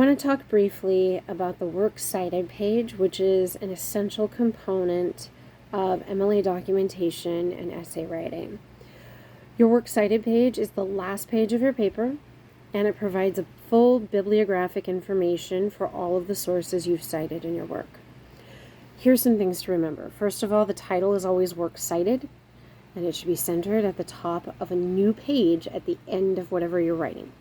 want to talk briefly about the Works Cited page, which is an essential component of MLA documentation and essay writing. Your Works Cited page is the last page of your paper, and it provides a full bibliographic information for all of the sources you've cited in your work. Here's some things to remember. First of all, the title is always Works Cited, and it should be centered at the top of a new page at the end of whatever you're writing.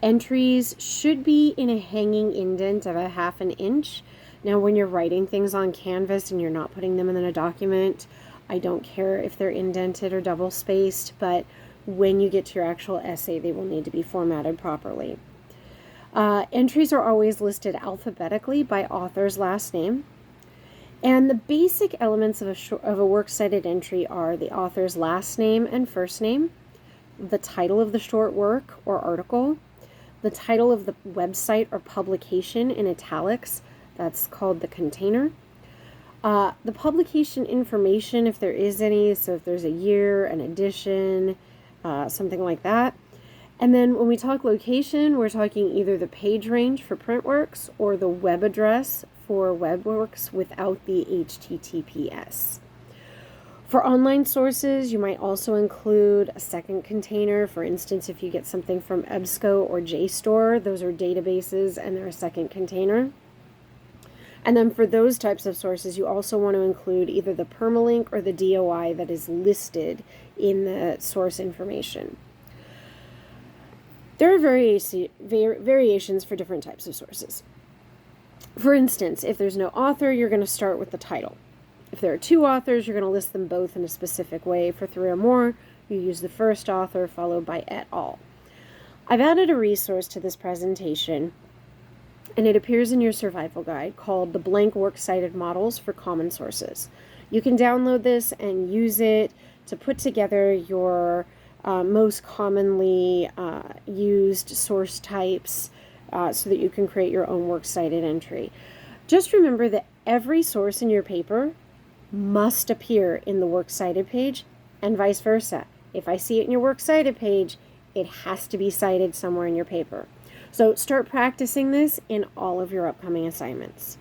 Entries should be in a hanging indent of a 1/2 inch. Now, when you're writing things on Canvas and you're not putting them in a document, I don't care if they're indented or double spaced, but when you get to your actual essay, they will need to be formatted properly. Entries are always listed alphabetically by author's last name. And the basic elements of a works cited entry are the author's last name and first name, the title of the short work or article, the title of the website or publication in italics, that's called the container, the publication information if there is any, so if there's a year, an edition, something like that. And then when we talk location, we're talking either the page range for printworks or the web address for webworks without the HTTPS. For online sources, you might also include a second container. For instance, if you get something from EBSCO or JSTOR, those are databases and they're a second container. And then for those types of sources, you also want to include either the permalink or the DOI that is listed in the source information. There are variations for different types of sources. For instance, if there's no author, you're going to start with the title. If there are 2 authors, you're going to list them both in a specific way. For 3 or more, you use the first author followed by et al. I've added a resource to this presentation, and it appears in your survival guide called the Blank Works Cited Models for Common Sources. You can download this and use it to put together your most commonly used source types so that you can create your own works cited entry. Just remember that every source in your paper must appear in the Works Cited page and vice versa. If I see it in your Works Cited page, it has to be cited somewhere in your paper. So start practicing this in all of your upcoming assignments.